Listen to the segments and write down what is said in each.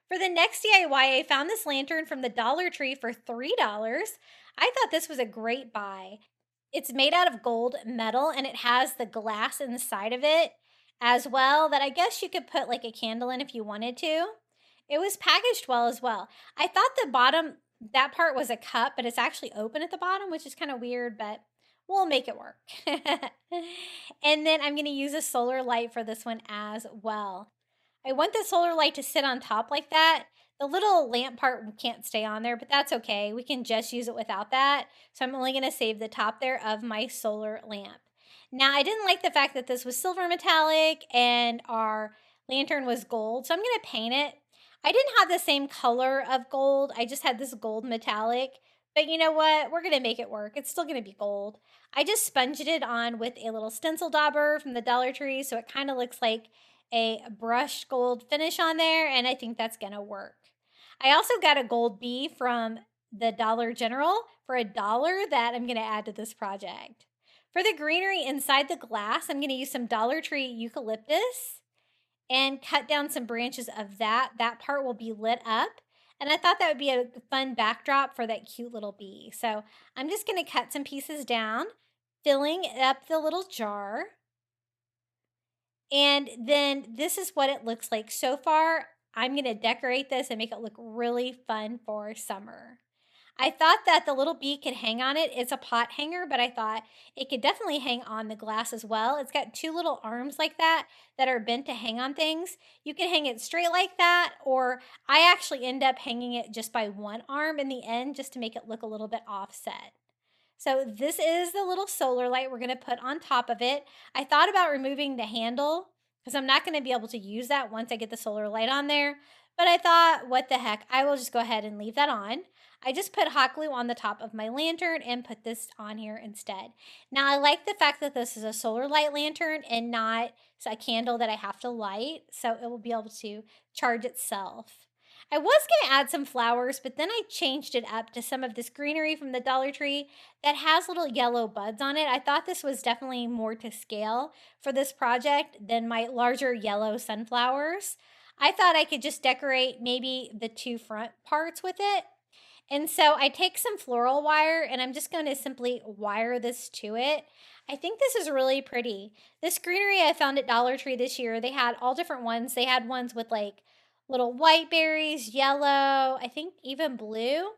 For the next DIY, I found this lantern from the Dollar Tree for $3. I thought this was a great buy. It's made out of gold metal and it has the glass inside of it as well that I guess you could put like a candle in if you wanted to. It was packaged well as well. I thought the bottom, that part was a cup, but it's actually open at the bottom, which is kind of weird, but we'll make it work. And then I'm going to use a solar light for this one as well. I want the solar light to sit on top like that. The little lamp part can't stay on there, but that's okay. We can just use it without that. So I'm only going to save the top there of my solar lamp. Now, I didn't like the fact that this was silver metallic and our lantern was gold, so I'm going to paint it. I didn't have the same color of gold. I just had this gold metallic. But you know what? We're going to make it work. It's still going to be gold. I just sponged it on with a little stencil dauber from the Dollar Tree, so it kind of looks like a brushed gold finish on there, and I think that's gonna work. I also got a gold bee from the Dollar General for $1 that I'm gonna add to this project. For the greenery inside the glass, I'm gonna use some Dollar Tree eucalyptus and cut down some branches of that. That part will be lit up. And I thought that would be a fun backdrop for that cute little bee. So I'm just gonna cut some pieces down, filling up the little jar. And then this is what it looks like so far. I'm going to decorate this and make it look really fun for summer. I thought that the little bee could hang on it. It's a pot hanger, but I thought it could definitely hang on the glass as well. It's got two little arms like that that are bent to hang on things. You can hang it straight like that, or I actually end up hanging it just by one arm in the end just to make it look a little bit offset. So this is the little solar light we're going to put on top of it. I thought about removing the handle because I'm not going to be able to use that once I get the solar light on there. But I thought, what the heck, I will just go ahead and leave that on. I just put hot glue on the top of my lantern and put this on here instead. Now, I like the fact that this is a solar light lantern and not a candle that I have to light, so it will be able to charge itself. I was going to add some flowers, but then I changed it up to some of this greenery from the Dollar Tree that has little yellow buds on it. I thought this was definitely more to scale for this project than my larger yellow sunflowers. I thought I could just decorate maybe the two front parts with it. And so I take some floral wire and I'm just going to simply wire this to it. I think this is really pretty. This greenery I found at Dollar Tree this year, they had all different ones. They had ones with like little white berries, yellow, I think even blue.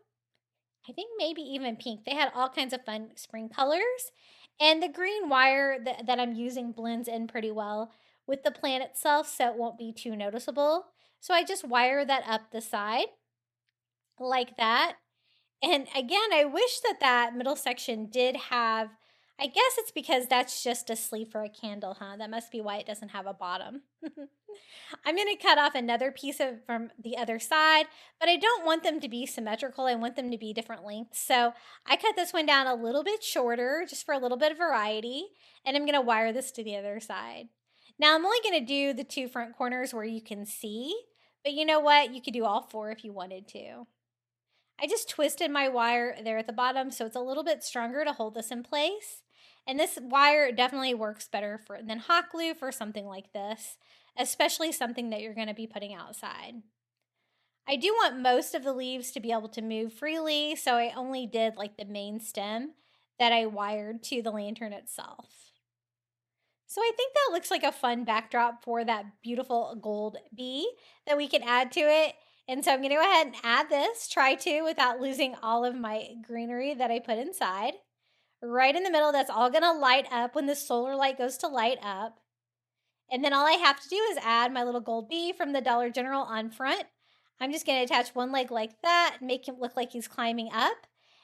I think maybe even pink. They had all kinds of fun spring colors. And the green wire that I'm using blends in pretty well with the plant itself, so it won't be too noticeable. So I just wire that up the side like that. And again, I wish that that middle section did have, I guess it's because that's just a sleeve for a candle, huh? That must be why it doesn't have a bottom. I'm going to cut off another piece of from the other side, but I don't want them to be symmetrical. I want them to be different lengths. So I cut this one down a little bit shorter just for a little bit of variety, and I'm going to wire this to the other side. Now I'm only going to do the two front corners where you can see, but you know what? You could do all four if you wanted to. I just twisted my wire there at the bottom so it's a little bit stronger to hold this in place. And this wire definitely works better than hot glue for something like this, especially something that you're going to be putting outside. I do want most of the leaves to be able to move freely, so I only did like the main stem that I wired to the lantern itself. So I think that looks like a fun backdrop for that beautiful gold bee that we can add to it. And so I'm going to go ahead and add this, try to, without losing all of my greenery that I put inside. Right in the middle, that's all going to light up when the solar light goes to light up. And then all I have to do is add my little gold bee from the Dollar General on front. I'm just going to attach one leg like that, make him look like he's climbing up.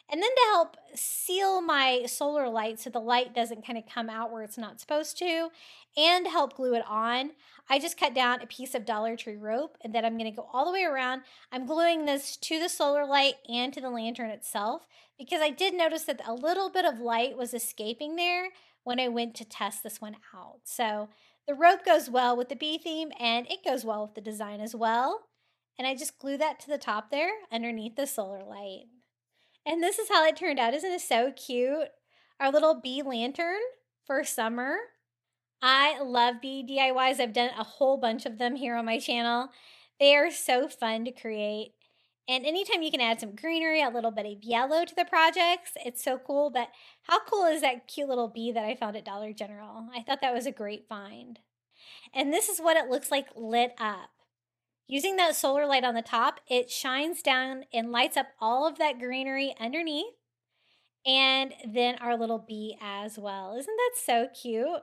And then to help seal my solar light so the light doesn't kind of come out where it's not supposed to, and help glue it on, I just cut down a piece of Dollar Tree rope and then I'm going to go all the way around. I'm gluing this to the solar light and to the lantern itself because I did notice that a little bit of light was escaping there when I went to test this one out. So the rope goes well with the bee theme and it goes well with the design as well. And I just glue that to the top there underneath the solar light. And this is how it turned out. Isn't it so cute? Our little bee lantern for summer. I love bee DIYs. I've done a whole bunch of them here on my channel. They are so fun to create. And anytime you can add some greenery, a little bit of yellow to the projects, it's so cool. But how cool is that cute little bee that I found at Dollar General? I thought that was a great find. And this is what it looks like lit up. Using that solar light on the top, it shines down and lights up all of that greenery underneath, and then our little bee as well. Isn't that so cute?